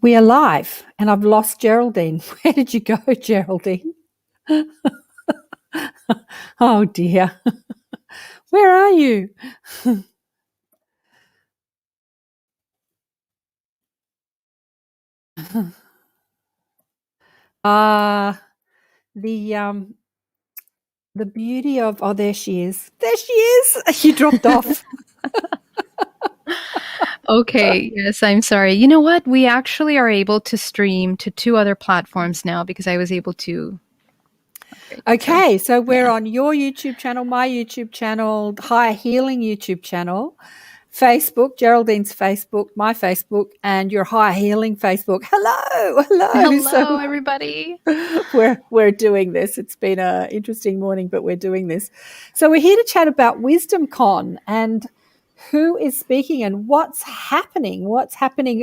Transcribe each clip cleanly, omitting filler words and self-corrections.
We are live, and I've lost Geraldine. Where did you go, Geraldine? Oh dear. Where are you? Ah, the the beauty of, oh, there she is. There she is. She dropped off. Okay, yes, I'm sorry. You know what? We actually are able to stream to 2 other platforms now because I was able to upgrade. Okay, so we're yeah. on your YouTube channel, my YouTube channel, Higher Healing YouTube channel, Facebook, Geraldine's Facebook, my Facebook, and your Higher Healing Facebook. Hello, hello. Hello, So everybody. we're doing this. It's been an interesting morning, but we're doing this. So we're here to chat about Wisdom Con and who is speaking and what's happening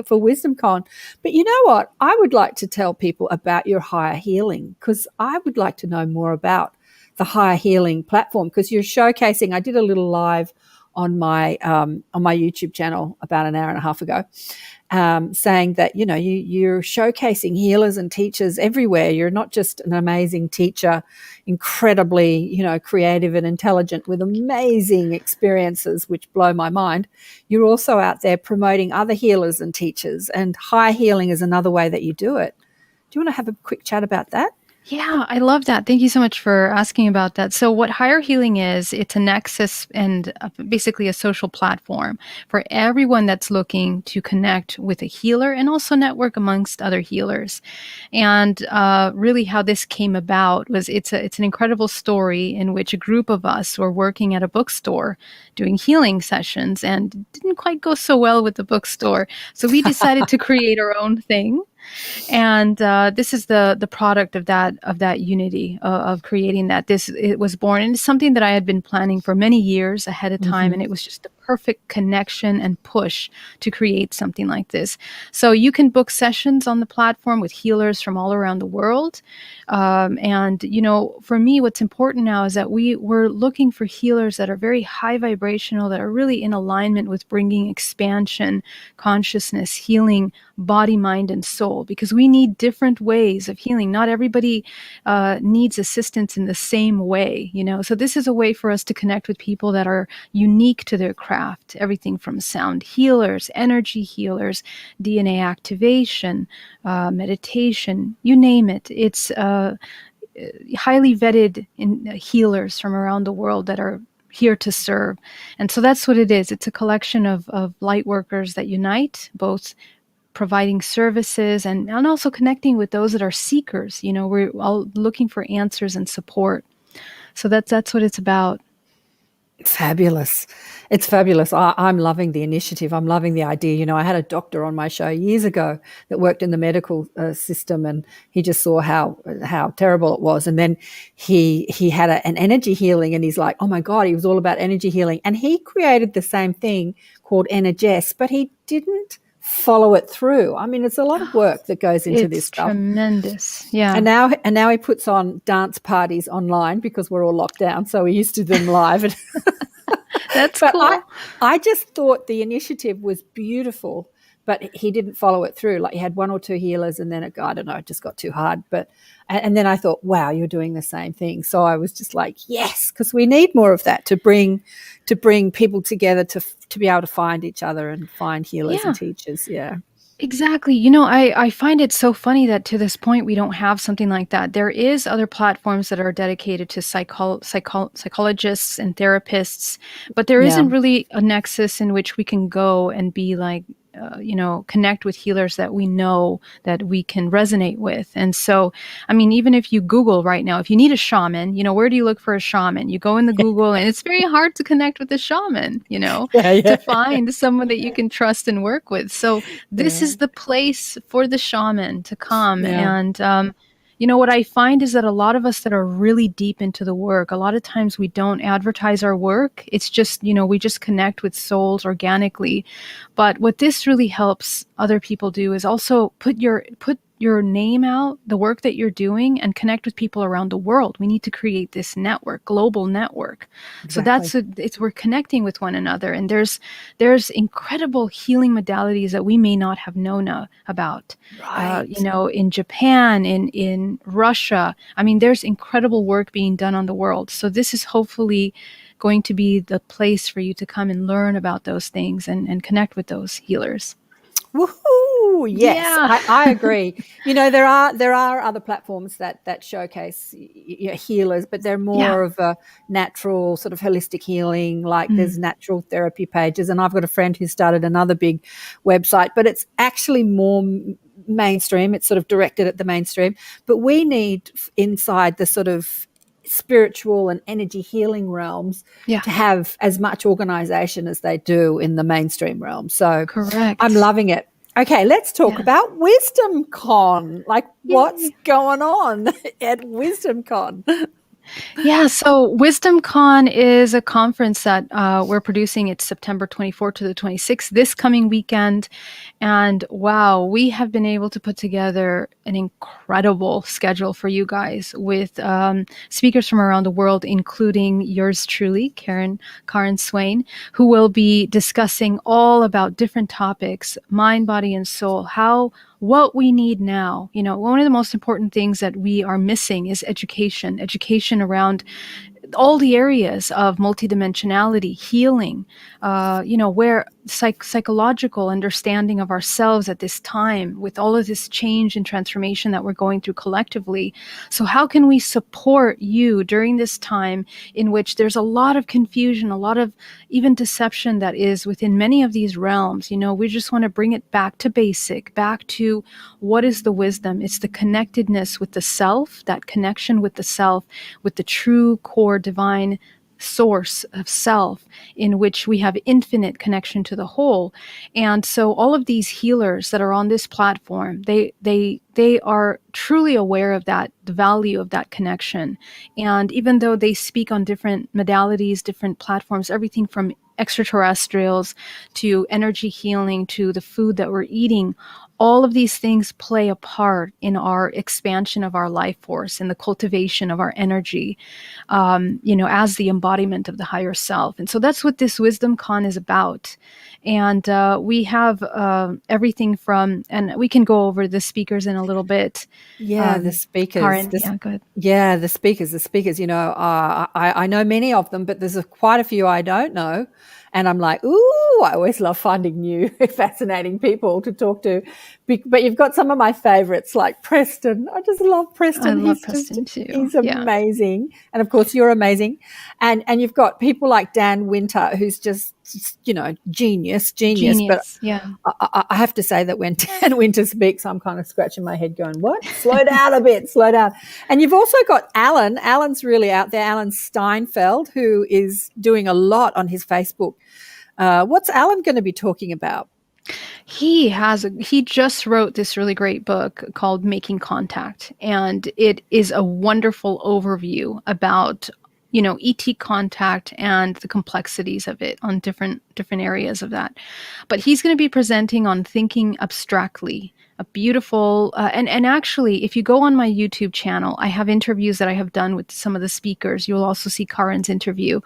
for Wisdom Con. But you know what? I would like to tell people about your Higher Healing, because I would like to know more about the Higher Healing platform, because you're showcasing. I did a little live on my YouTube channel about an hour and a half ago, saying that, you know, you're showcasing healers and teachers everywhere. You're not just an amazing teacher, incredibly, you know, creative and intelligent with amazing experiences which blow my mind. You're also out there promoting other healers and teachers, and high healing is another way that you do it. Do you want to have a quick chat about that? Yeah, I love that. Thank you so much for asking about that. So what Higher Healing is, it's a nexus and basically a social platform for everyone that's looking to connect with a healer and also network amongst other healers. And really how this came about was it's an incredible story in which a group of us were working at a bookstore doing healing sessions and it didn't quite go so well with the bookstore. So we decided to create our own thing. And this is the product of that unity of creating that. It was born, and it's something that I had been planning for many years ahead of time, and it was just the perfect connection and push to create something like this. So you can book sessions on the platform with healers from all around the world, and you know, for me, what's important now is that we're looking for healers that are very high vibrational, that are really in alignment with bringing expansion, consciousness, healing, body, mind, and soul, because we need different ways of healing. Not everybody needs assistance in the same way, you know. So this is a way for us to connect with people that are unique to their craft. Everything from sound healers, energy healers, DNA activation, meditation, you name it. It's highly vetted healers from around the world that are here to serve. And so that's what it is. It's a collection of light workers that unite, both providing services and also connecting with those that are seekers. You know, we're all looking for answers and support. So that's what it's about. Fabulous. It's fabulous. I'm loving the initiative. I'm loving the idea. You know, I had a doctor on my show years ago that worked in the medical system, and he just saw how terrible it was. And then he had an energy healing, and he's like, oh my God, he was all about energy healing. And he created the same thing called Energess, but he didn't follow it through. I mean, it's a lot of work that goes into this stuff. It's tremendous. Yeah. And now he puts on dance parties online because we're all locked down. So we used to do them live. That's but cool. I just thought the initiative was beautiful, but he didn't follow it through. Like, he had one or two healers, and then it just got too hard. And then I thought, wow, you're doing the same thing. So I was just like, yes, because we need more of that to bring people together to be able to find each other and find healers and teachers. Yeah. Exactly. You know, I find it so funny that to this point we don't have something like that. There is other platforms that are dedicated to psychologists and therapists, but there isn't really a nexus in which we can go and be like, you know, connect with healers that we know that we can resonate with. And so, I mean, even if you Google right now, if you need a shaman, you know, where do you look for a shaman? You go in the Google, and it's very hard to connect with a shaman, you know, to find someone that you can trust and work with. So this is the place for the shaman to come. And, you know, what I find is that a lot of us that are really deep into the work, a lot of times we don't advertise our work. It's just, you know, we just connect with souls organically. But what this really helps other people do is also put your your name out, the work that you're doing, and connect with people around the world. We need to create this network, global network. Exactly. So we're connecting with one another, and there's incredible healing modalities that we may not have known about. Right. In Japan, in Russia. I mean, there's incredible work being done on the world. So this is hopefully going to be the place for you to come and learn about those things and connect with those healers. Woohoo! Yes, Yeah. I agree. There are other platforms that showcase healers, but they're more of a natural sort of holistic healing. Like there's natural therapy pages, and I've got a friend who started another big website, but it's actually more mainstream. It's sort of directed at the mainstream, but we need inside the sort of spiritual and energy healing realms to have as much organization as they do in the mainstream realm. So Correct. I'm loving it. Okay, let's talk about Wisdom Con. Like, what's going on at Wisdom Con? Yeah, so Wisdom Con is a conference that we're producing. It's September 24th to the 26th, this coming weekend. And wow, we have been able to put together an incredible schedule for you guys with speakers from around the world, including yours truly, KAren Swain, who will be discussing all about different topics, mind, body, and soul, what we need now. One of the most important things that we are missing is education around all the areas of multidimensionality, healing, where psychological understanding of ourselves at this time with all of this change and transformation that we're going through collectively. So how can we support you during this time in which there's a lot of confusion, a lot of even deception that is within many of these realms? We just want to bring it back to basic, back to what is the wisdom? It's the connectedness with the self, that connection with the self, with the true core divine source of self, in which we have infinite connection to the whole. And so all of these healers that are on this platform, they are truly aware of that, the value of that connection. And even though they speak on different modalities, different platforms, everything from extraterrestrials to energy healing to the food that we're eating, all of these things play a part in our expansion of our life force, in the cultivation of our energy, as the embodiment of the higher self. And so that's what this Wisdom Con is about. And we have everything from, and we can go over the speakers in a little bit. The speakers. KAren, go ahead. Yeah, the speakers. I know many of them, but there's quite a few I don't know. And I'm like, ooh, I always love finding new, fascinating people to talk to. But you've got some of my favorites, like Preston. I just love Preston. I love Preston too. He's amazing. And of course, you're amazing. And you've got people like Dan Winter, who's just, genius. But I have to say that when Dan Winter speaks, I'm kind of scratching my head going, what? Slow down a bit, slow down. And you've also got Alan. Alan's really out there, Alan Steinfeld, who is doing a lot on his Facebook. What's Alan going to be talking about? He just wrote this really great book called Making Contact, and it is a wonderful overview about ET contact and the complexities of it on different areas of that. But he's going to be presenting on thinking abstractly, a beautiful, and actually, if you go on my YouTube channel, I have interviews that I have done with some of the speakers. You'll also see KAren's interview,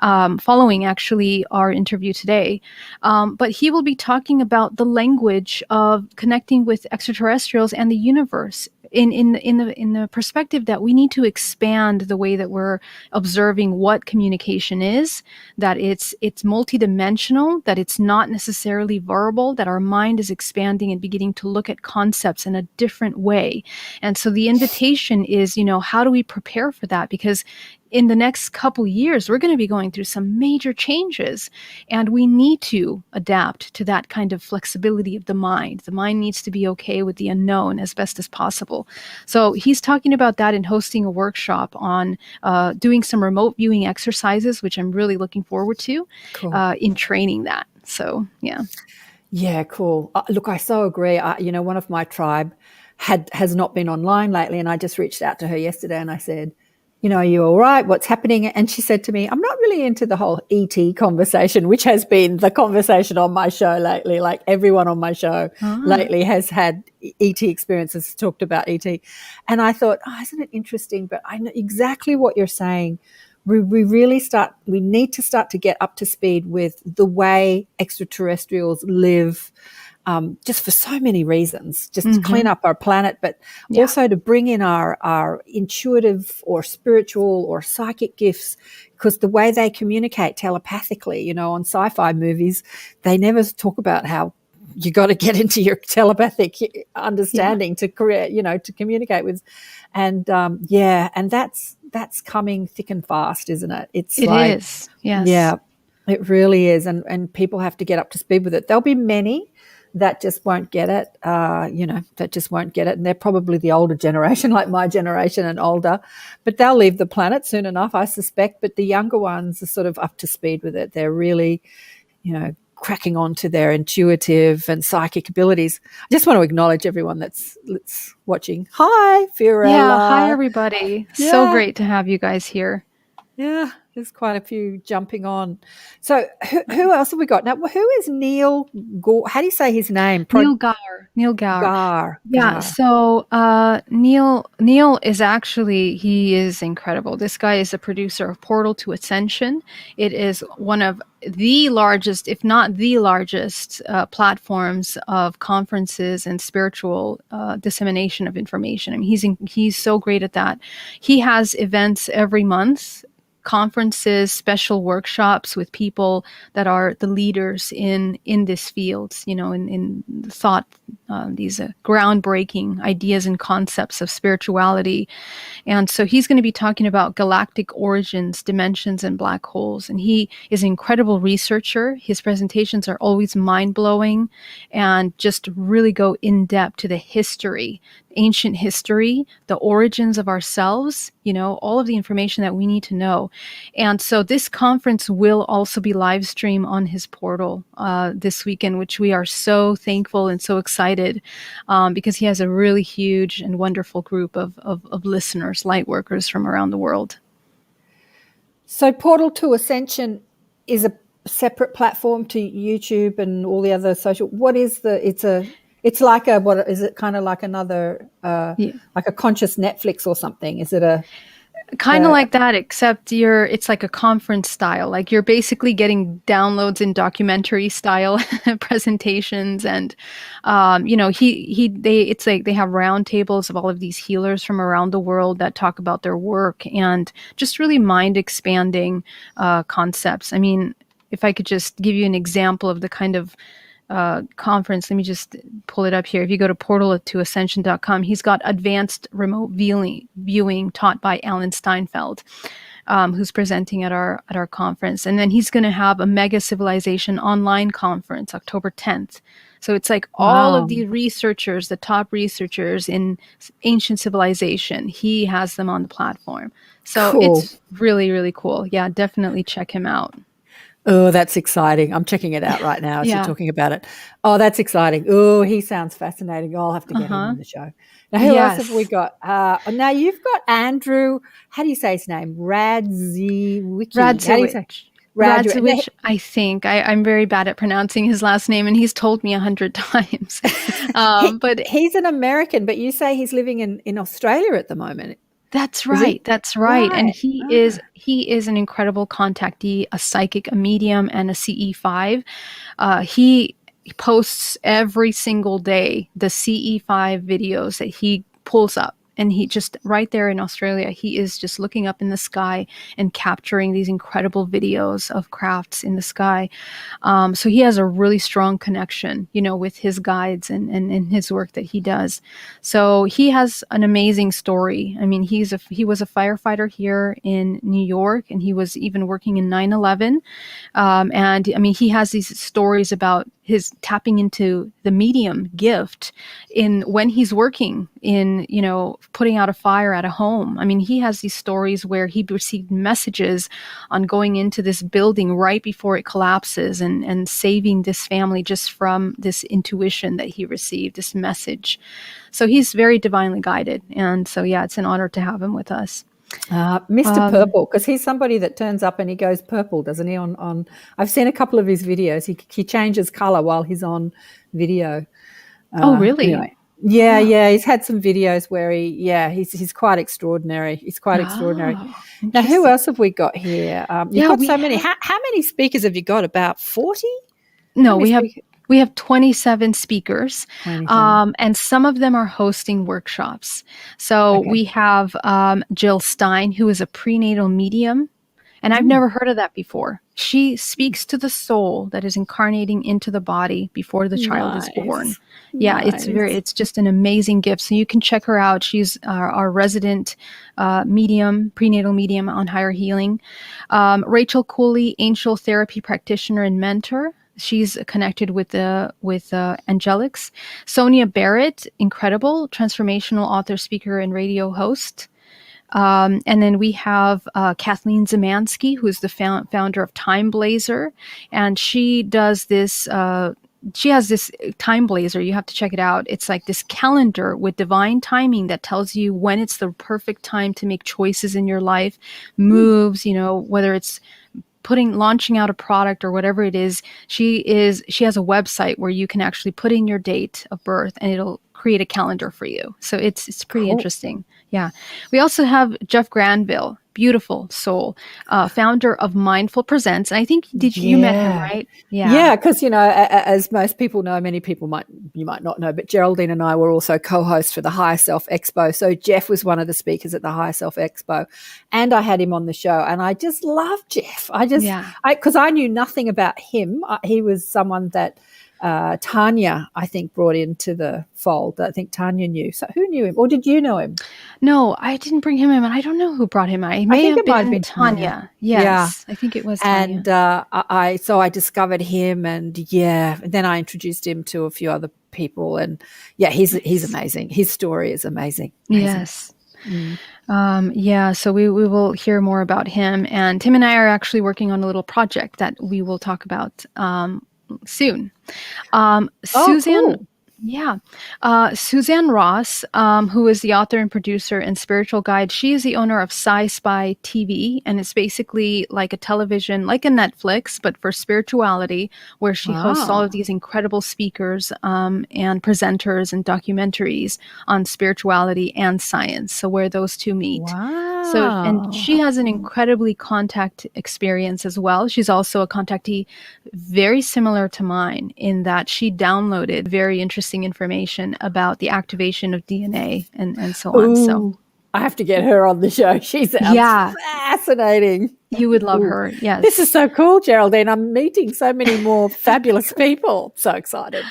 following actually our interview today. But he will be talking about the language of connecting with extraterrestrials and the universe in the perspective that we need to expand the way that we're observing what communication is, that it's multidimensional, that it's not necessarily verbal, that our mind is expanding and beginning to look at concepts in a different way. And so the invitation is, how do we prepare for that? Because in the next couple years, we're going to be going through some major changes, and we need to adapt to that kind of flexibility of the mind. The mind needs to be okay with the unknown as best as possible. So he's talking about that and hosting a workshop on doing some remote viewing exercises, which I'm really looking forward to. Cool. In training that. So, yeah. Yeah, cool. Look, I so agree. One of my tribe has not been online lately, and I just reached out to her yesterday and I said, are you all right? What's happening? And she said to me, I'm not really into the whole ET conversation, which has been the conversation on my show lately. Like everyone on my show lately has had ET experiences, talked about ET. And I thought, isn't it interesting? But I know exactly what you're saying. We need to start to get up to speed with the way extraterrestrials live, just for so many reasons, just to clean up our planet, but also to bring in our intuitive or spiritual or psychic gifts, because the way they communicate telepathically, on sci-fi movies, they never talk about how you got to get into your telepathic understanding to create, to communicate with. And and that's coming thick and fast, isn't it? It is. Yes. Yeah, it really is. And people have to get up to speed with it. There'll be many that just won't get it, that just won't get it. And they're probably the older generation, like my generation and older, but they'll leave the planet soon enough, I suspect. But the younger ones are sort of up to speed with it. They're really, cracking on to their intuitive and psychic abilities. I just want to acknowledge everyone that's watching. Hi, Fiorella. Yeah, hi, everybody. Yeah. So great to have you guys here. Yeah, there's quite a few jumping on. So who else have we got? Now, who is Neil Gore? How do you say his name? Neil Gower. Yeah, so Neil is actually, he is incredible. This guy is a producer of Portal to Ascension. It is one of the largest, if not the largest, platforms of conferences and spiritual dissemination of information. I mean, he's so great at that. He has events every month, conferences, special workshops with people that are the leaders in this field, in thought, these groundbreaking ideas and concepts of spirituality. And so he's going to be talking about galactic origins, dimensions, and black holes. And he is an incredible researcher. His presentations are always mind-blowing and just really go in depth to the history, ancient history, the origins of ourselves, all of the information that we need to know. And so this conference will also be live streamed on his portal this weekend, which we are so thankful and so excited because he has a really huge and wonderful group of listeners, light workers from around the world. So Portal to Ascension is a separate platform to YouTube and all the other social. What is it's like what is it, kind of like another, like a conscious Netflix or something? Is it a kind of like that, except it's like a conference style. Like you're basically getting downloads in documentary style presentations, and it's like they have roundtables of all of these healers from around the world that talk about their work and just really mind expanding concepts. I mean, if I could just give you an example of the kind of conference, let me just pull it up here. If you go to portal2ascension.com, he's got advanced remote viewing taught by Alan Steinfeld, who's presenting at our conference. And then he's going to have a mega civilization online conference October 10th. So it's like all of the researchers, the top researchers in ancient civilization, he has them on the platform. So It's really, really cool. Yeah, definitely check him out. Oh, that's exciting. I'm checking it out right now as you're talking about it. Oh, that's exciting. Oh, he sounds fascinating. I'll have to get him on the show. Now, who else have we got? Now, you've got Andrew, how do you say his name? Radzewicz, I think. I'm very bad at pronouncing his last name, and he's told me 100 times. But he's an American, but you say he's living in Australia at the moment. That's right. That's right. And he is an incredible contactee, a psychic, a medium, and a CE5. He posts every single day the CE5 videos that he pulls up. And he just right there in Australia, he is just looking up in the sky and capturing these incredible videos of crafts in the sky. So he has a really strong connection, with his guides and his work that he does. So he has an amazing story. I mean, he was a firefighter here in New York, and he was even working in 9/11. And I mean, he has these stories about his tapping into the medium gift when he's working in, putting out a fire at a home. I mean, he has these stories where he received messages on going into this building right before it collapses and saving this family just from this intuition that he received, this message. So he's very divinely guided. And so, yeah, it's an honor to have him with us. Mr. Purple, because he's somebody that turns up and he goes purple, doesn't he? On I've seen a couple of his videos. He changes color while he's on video. Oh, really? Anyway, yeah. He's had some videos where he's quite extraordinary. He's quite extraordinary. Now, who else have we got here? You've got so many. How many speakers have you got? About 40? No, we have 27 speakers, 27. And some of them are hosting workshops. So we have Jill Stein, who is a prenatal medium. And I've never heard of that before. She speaks to the soul that is incarnating into the body before the child is born. Yeah, it's just an amazing gift. So you can check her out. She's our resident medium, prenatal medium on higher healing. Rachel Cooley, angel therapy practitioner and mentor. She's connected with angelics. Sonia Barrett, incredible transformational author, speaker, and radio host. And then we have Kathleen Zemansky, who is the founder of Time Blazer, and she does this. She has this Time Blazer. You have to check it out. It's like this calendar with divine timing that tells you when it's the perfect time to make choices in your life, moves. Whether it's launching out a product or whatever it is. She has a website where you can actually put in your date of birth and it'll create a calendar for you. So it's pretty interesting. Yeah. We also have Jeff Granville, beautiful soul, founder of Mindful Presents. And I think, you met him, right? Yeah, because, as most people know, many people you might not know, but Geraldine and I were also co-hosts for the Higher Self Expo. So Jeff was one of the speakers at the Higher Self Expo, and I had him on the show, and I just love Jeff. Because I knew nothing about him. He was someone that Tanya, I think, brought into the fold. I think Tanya knew. So who knew him? Or did you know him? No, I didn't bring him in. I don't know who brought him in. It might have been Tanya. Yes, I think it was Tanya. And I discovered him, and then I introduced him to a few other people, and he's amazing. His story is amazing. Yes. So we will hear more about him, and Tim and I are actually working on a little project that we will talk about soon. Suzanne, cool. Suzanne Ross, who is the author and producer and spiritual guide. She is the owner of Spy TV, and it's basically like a television, like a Netflix, but for spirituality, where she hosts all of these incredible speakers and presenters and documentaries on spirituality and science. So where those two meet. Wow. So, and she has an incredibly contact experience as well. She's also a contactee very similar to mine in that she downloaded very interesting information about the activation of DNA and so on. Ooh, so I have to get her on the show. She sounds fascinating. You would love her. Yes. This is so cool, Geraldine. I'm meeting so many more fabulous people. So excited.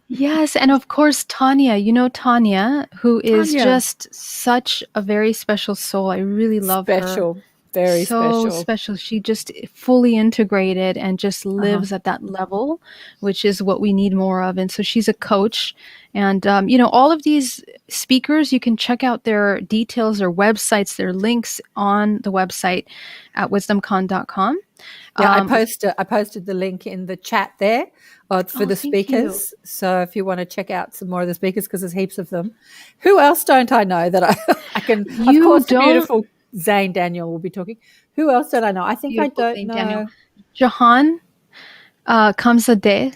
Yes. And of course, Tanya, Tanya, who is just such a very special soul. I really love her. Very special. She just fully integrated and just lives at that level, which is what we need more of. And so she's a coach. And, all of these speakers, you can check out their details, their websites, their links on the website at wisdomcon.com. Yeah, I posted the link in the chat there for the speakers. So if you want to check out some more of the speakers, because there's heaps of them. Who else don't I know that I can? Of course, the beautiful Zane Daniel will be talking. Who else don't I know? I think beautiful I don't Zane know. Daniel. Jahan Kamzadeh.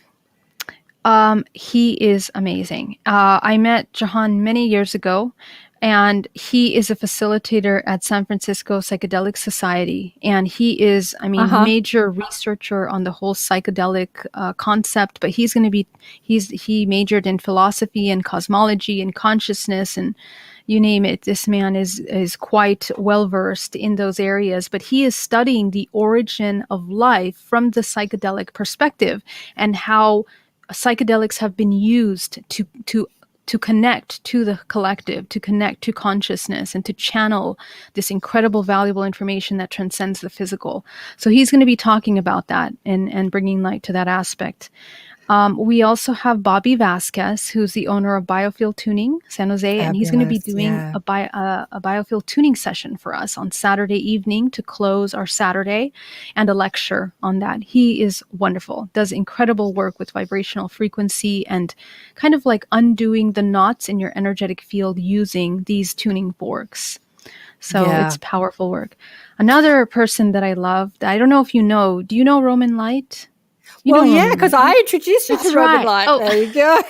He is amazing. I met Jahan many years ago, and he is a facilitator at San Francisco Psychedelic Society. And he is, major researcher on the whole psychedelic concept, but he majored in philosophy and cosmology and consciousness and you name it. This man is quite well-versed in those areas, but he is studying the origin of life from the psychedelic perspective and how psychedelics have been used to connect to the collective, to connect to consciousness, and to channel this incredible, valuable information that transcends the physical. So he's going to be talking about that and bringing light to that aspect. We also have Bobby Vasquez, who's the owner of Biofield Tuning, San Jose, and he's going to be doing a biofield tuning session for us on Saturday evening to close our Saturday, and a lecture on that. He is wonderful, does incredible work with vibrational frequency and kind of like undoing the knots in your energetic field using these tuning forks. So it's powerful work. Another person that I love, I don't know if you know, do you know Roman Light? You know Roman because Light, right? I introduced you to Roman Light. Oh. There you go.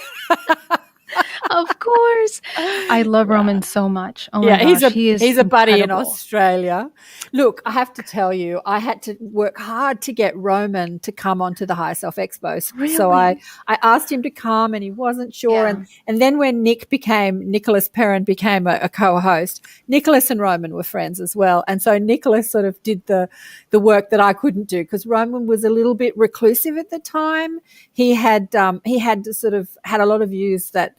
Of course. I love Roman so much. Oh my gosh, he is he's a buddy in incredible. Australia. Look, I have to tell you, I had to work hard to get Roman to come onto the Higher Self Expo. Really? So I asked him to come and he wasn't sure. Yeah. And then when Nicholas Perrin became a co-host, Nicholas and Roman were friends as well. And so Nicholas sort of did the work that I couldn't do because Roman was a little bit reclusive at the time. He had sort of had a lot of views that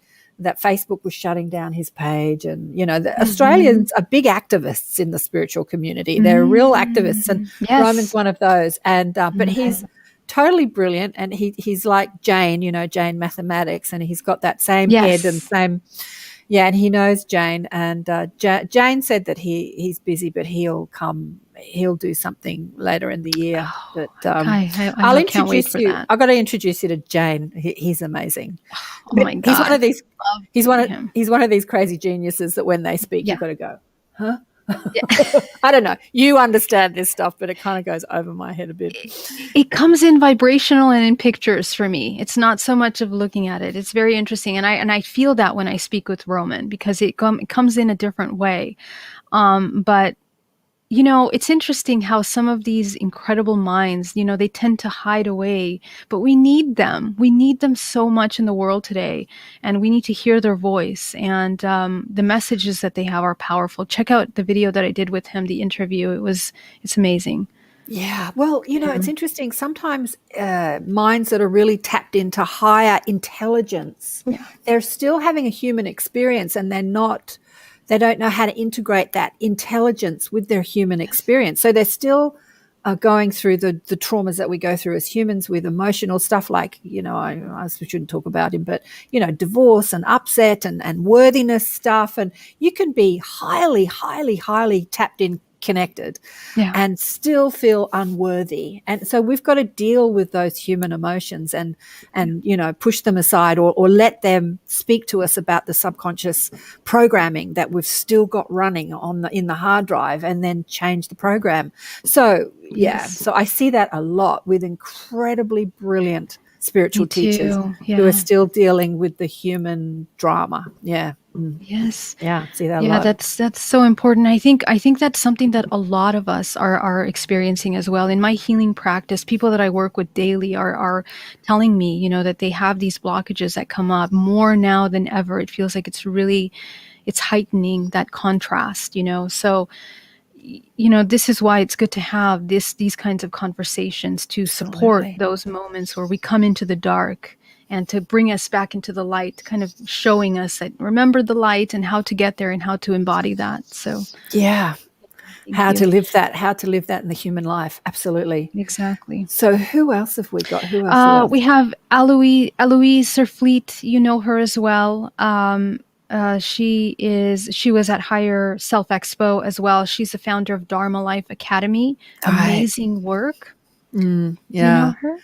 Facebook was shutting down his page. And, the Australians are big activists in the spiritual community. They're real activists. And Roman's one of those. And, but he's totally brilliant. And he's like Jane, Jane Mathematics. And he's got that same head and same, and he knows Jane. And Jane said that he's busy, but he'll do something later in the year. But I'll introduce you. I've got to introduce you to Jane. He's amazing. Oh my God. He's one of these. He's one of these crazy geniuses that when they speak, you've got to go, huh? Yeah. I don't know. You understand this stuff, but it kind of goes over my head a bit. It comes in vibrational and in pictures for me. It's not so much of looking at it. It's very interesting, and I feel that when I speak with Roman because it comes in a different way. But it's interesting how some of these incredible minds, they tend to hide away, but we need them. We need them so much in the world today, and we need to hear their voice. And the messages that they have are powerful. Check out the video that I did with him, the interview. It's amazing. Yeah. Well, it's interesting. Sometimes minds that are really tapped into higher intelligence, they're still having a human experience and they don't know how to integrate that intelligence with their human experience. So they're still going through the traumas that we go through as humans with emotional stuff like, I shouldn't talk about him, but, divorce and upset and worthiness stuff. And you can be highly, highly, highly tapped in, connected and still feel unworthy. And so we've got to deal with those human emotions and push them aside or let them speak to us about the subconscious programming that we've still got running in the hard drive and then change the program. So so I see that a lot with incredibly brilliant spiritual teachers who are still dealing with the human drama. Yes. Yeah, see that a lot. That's so important. I think that's something that a lot of us are experiencing as well. In my healing practice, people that I work with daily are telling me, that they have these blockages that come up more now than ever. It feels like it's heightening that contrast, So this is why it's good to have these kinds of conversations to support those moments where we come into the dark and to bring us back into the light, kind of showing us that remember the light and how to get there and how to embody that. So how to live that in the human life. Absolutely. Exactly. So who else have we got? Who else? We have Eloise Serfleet. You know her as well. She was at Higher Self Expo as well. She's the founder of Dharma Life Academy. Amazing work. Do you know her?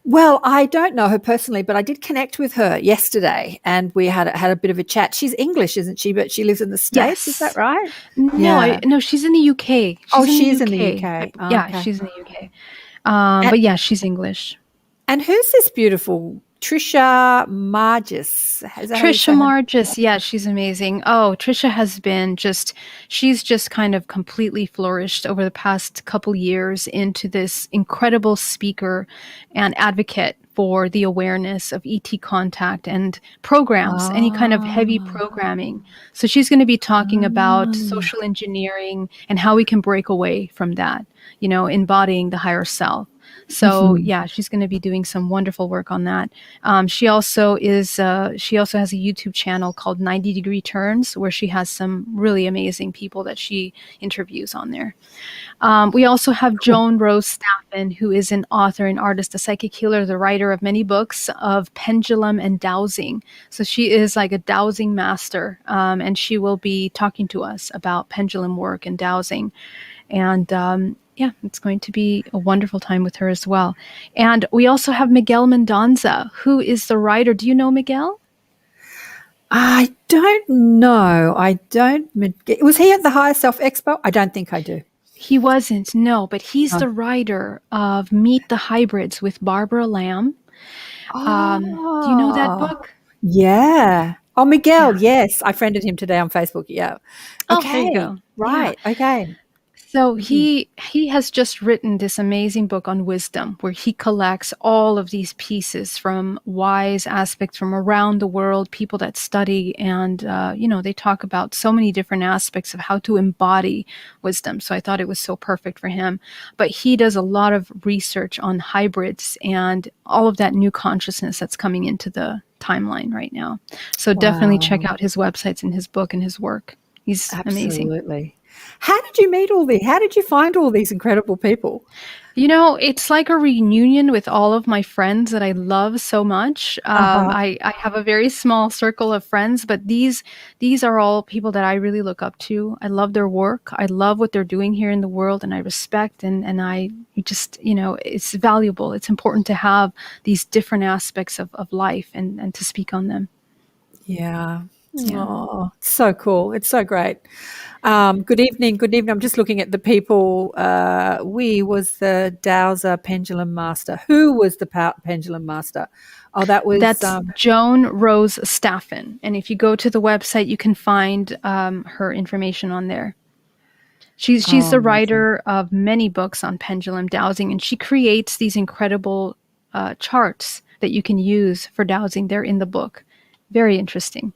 Well, I don't know her personally, but I did connect with her yesterday and we had a bit of a chat. She's English, isn't she? But she lives in the States. Yes. Is that right? No, she's in the UK. She's in the UK. She's in the UK. But she's English. And who's this beautiful Trisha Margis? Trisha Margis, she's amazing. Oh, Trisha has been she's just kind of completely flourished over the past couple years into this incredible speaker and advocate for the awareness of ET contact and programs, any kind of heavy programming. So she's going to be talking about social engineering and how we can break away from that, embodying the higher self. So she's going to be doing some wonderful work on that. She also has a YouTube channel called 90 Degree Turns, where she has some really amazing people that she interviews on there. We also have Joan Rose Staffen, who is an author, an artist, a psychic healer, the writer of many books of pendulum and dowsing. So she is like a dowsing master, and she will be talking to us about pendulum work and dowsing. And it's going to be a wonderful time with her as well. And we also have Miguel Mendonza, who is the writer. Do you know Miguel? I don't know. Was he at the Higher Self Expo? I don't think I do. He wasn't, no, but he's No. the writer of Meet the Hybrids with Barbara Lamb. Do you know that Oh, book? yeah. Oh, Miguel. Yeah. Yes. I friended him today on Facebook. Yeah. Oh, there you Okay. go. Yeah. Right. Okay. So Mhm. he has just written this amazing book on wisdom, where he collects all of these pieces from wise aspects from around the world, people that study, and they talk about so many different aspects of how to embody wisdom. So I thought it was so perfect for him. But he does a lot of research on hybrids and all of that new consciousness that's coming into the timeline right now. So definitely check Wow. out his websites and his book and his work. He's amazing. Absolutely. How did you meet all these? How did you find all these incredible people? It's like a reunion with all of my friends that I love so much. Uh-huh. I have a very small circle of friends, but these are all people that I really look up to. I love their work. I love what they're doing here in the world, and I respect and I just, it's valuable. It's important to have these different aspects of life and to speak on them. Yeah. Yeah. Oh, so cool. It's so great. Good evening. Good evening. I'm just looking at the people. We was the Dowser Pendulum Master. Who was the Pendulum Master? Oh, that was. That's Joan Rose Staffen. And if you go to the website, you can find her information on there. She's Oh, the amazing. writer of many books on pendulum dowsing, and she creates these incredible charts that you can use for dowsing. They're in the book. Very interesting.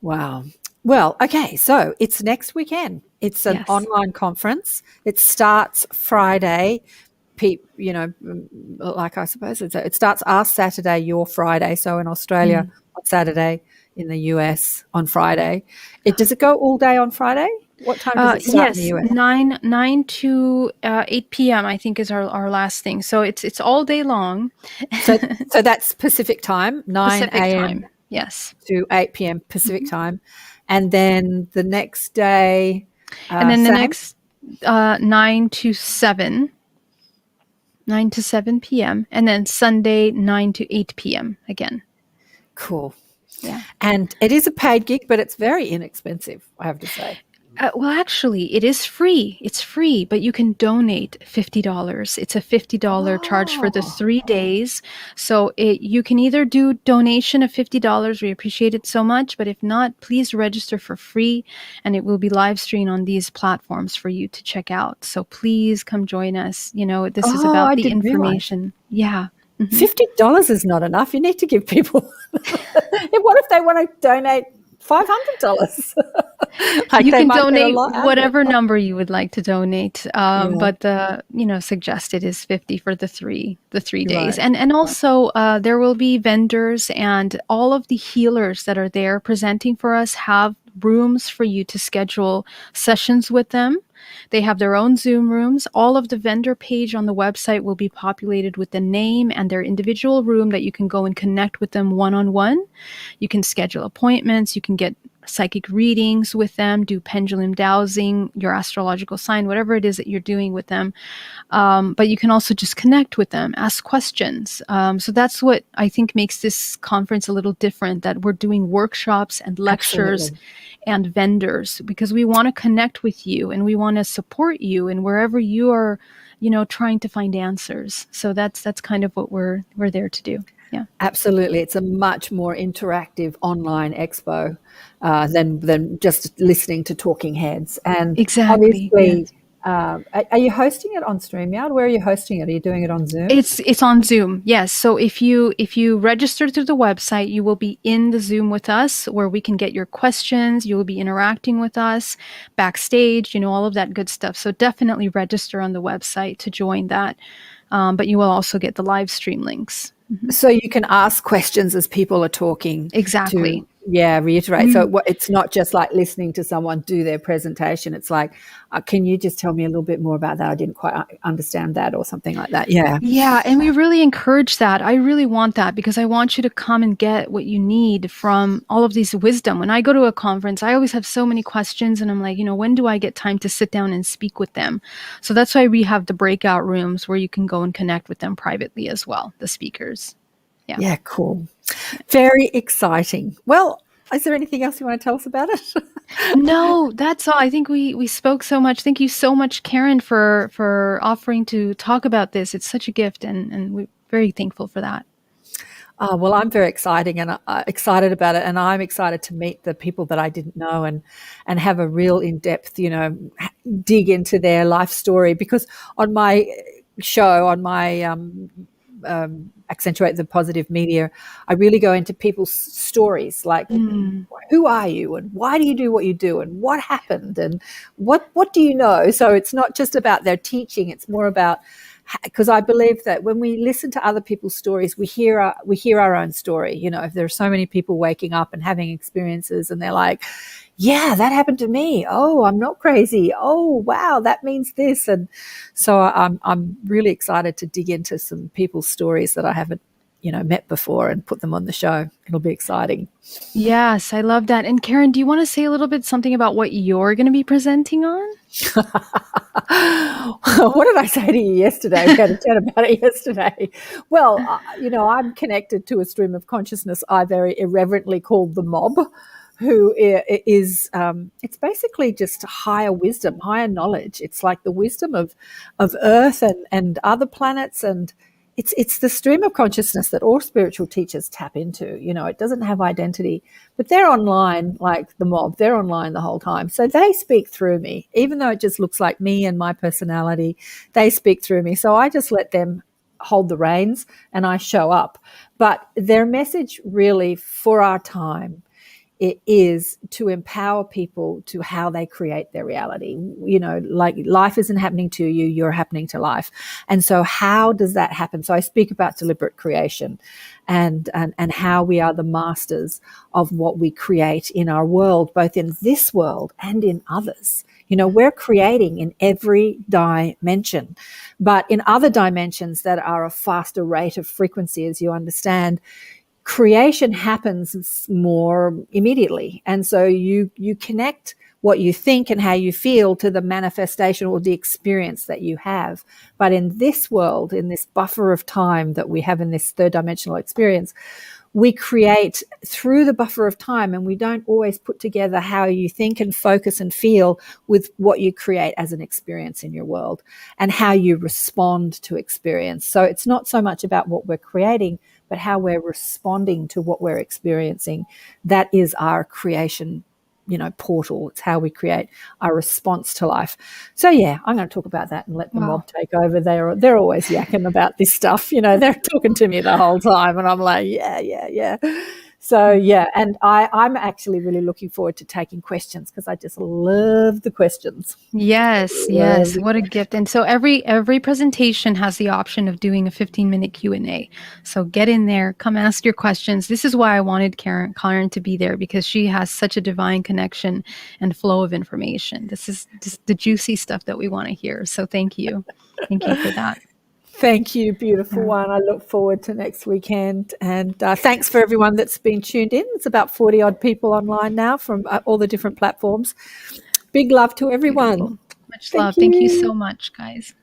Wow. Well, okay. So it's next weekend. It's an Yes. online conference. It starts Friday. Like I suppose it starts our Saturday, your Friday. So in Australia on Saturday, in the US on Friday. Does it go all day on Friday? What time does it start in the Yes, US? nine to 8 p.m. I think is our last thing. So it's all day long. So that's Pacific time, 9 Pacific a.m. time. Yes. to 8 p.m. Pacific Mhm. time. And then the next day, And then the same? next 9 to 7, 9 to 7 p.m. And then Sunday 9 to 8 p.m. again. Cool. Yeah. And it is a paid gig, but it's very inexpensive, I have to say. Well, actually, it is free. It's free, but you can donate $50. It's a $50 charge for the Oh, 3 days. So you can either do donation of $50. We appreciate it so much. But if not, please register for free, and it will be live streamed on these platforms for you to check out. So please come join us. This is about I the didn't realize. information. Yeah. Mhm. $50 is not enough. You need to give people. What if they want to donate $500? Like You they can might get a donate lot out of it. whatever number you would like to donate, Yeah, but the suggested is 50 for the three you're days, right. and also there will be vendors, and all of the healers that are there presenting for us have rooms for you to schedule sessions with them. They have their own Zoom rooms. All of the vendor page on the website will be populated with the name and their individual room that you can go and connect with them one-on-one. You can schedule appointments. You can get psychic readings with them, do pendulum dowsing, your astrological sign, whatever it is that you're doing with them. But you can also just connect with them, ask questions. So that's what I think makes this conference a little different, that we're doing workshops and lectures Absolutely. and vendors, because we want to connect with you and we want to support you and wherever you are, trying to find answers. So that's kind of what we're there to do. Yeah. Absolutely. It's a much more interactive online expo than just listening to talking heads. And Exactly. obviously, Yes. are you hosting it on StreamYard? Where are you hosting it? Are you doing it on Zoom? It's on Zoom. Yes. So if you register through the website, you will be in the Zoom with us where we can get your questions. You will be interacting with us backstage, all of that good stuff. So definitely register on the website to join that. But you will also get the live stream links. So you can ask questions as people are talking Exactly. to, reiterate. So it's not just like listening to someone do their presentation. It's like, can you just tell me a little bit more about that? I didn't quite understand that, or something like that. Yeah. Yeah, and we really encourage that. I really want that because I want you to come and get what you need from all of these wisdom. When I go to a conference, I always have so many questions, and I'm like, when do I get time to sit down and speak with them? So that's why we have the breakout rooms where you can go and connect with them privately as well, the speakers. Yeah. Yeah, cool. Very exciting. Well, Is there anything else you want to tell us about it? No, that's all. I think we spoke so much. Thank you so much, KAren, for offering to talk about this. It's such a gift, and we're very thankful for that. Well, I'm very excited about it, and I'm excited to meet the people that I didn't know and have a real in-depth, dig into their life story. Because on my show, on my Accentuate the Positive Media, I really go into people's stories, like who are you and why do you do what you do and what happened and what do you know? So it's not just about their teaching; it's more about, because I believe that when we listen to other people's stories, we hear our own story. If there are so many people waking up and having experiences, and they're like, "Yeah, that happened to me. Oh, I'm not crazy. Oh, wow, that means this." And so I'm really excited to dig into some people's stories that I haven't met before and put them on the show. It'll be exciting. Yes, I love that. And KAren, do you want to say a little bit something about what you're going to be presenting on? What did I say to you yesterday? We had a chat about it yesterday. Well, I'm connected to a stream of consciousness I very irreverently called the mob, who is, it's basically just higher wisdom, higher knowledge. It's like the wisdom of Earth and other planets, and it's the stream of consciousness that all spiritual teachers tap into. It doesn't have identity, but they're online like the mob. They're online the whole time. So they speak through me, even though it just looks like me and my personality. They speak through me. So I just let them hold the reins and I show up. But their message really for our time, it is to empower people to how they create their reality. Like life isn't happening to you, you're happening to life. And so how does that happen? So I speak about deliberate creation and how we are the masters of what we create in our world, both in this world and in others. We're creating in every dimension, but in other dimensions that are a faster rate of frequency, as you understand, creation happens more immediately. And so you connect what you think and how you feel to the manifestation or the experience that you have. But in this world, in this buffer of time that we have in this third dimensional experience, we create through the buffer of time, and we don't always put together how you think and focus and feel with what you create as an experience in your world and how you respond to experience. So it's not so much about what we're creating, but how we're responding to what we're experiencing. That is our creation, portal. It's how we create our response to life. So yeah, I'm going to talk about that and let the mob take over. They're always yakking about this stuff. They're talking to me the whole time, and I'm like, yeah. So yeah, and I'm actually really looking forward to taking questions because I just love the questions. Yes. What a gift. And so every presentation has the option of doing a 15-minute Q&A. So get in there, come ask your questions. This is why I wanted KAren to be there, because she has such a divine connection and flow of information. This is just the juicy stuff that we want to hear. So thank you. Thank you for that. Thank you, beautiful one. I look forward to next weekend. And thanks for everyone that's been tuned in. It's about 40-odd people online now from all the different platforms. Big love to everyone. Beautiful. Much love. Thank you so much, guys.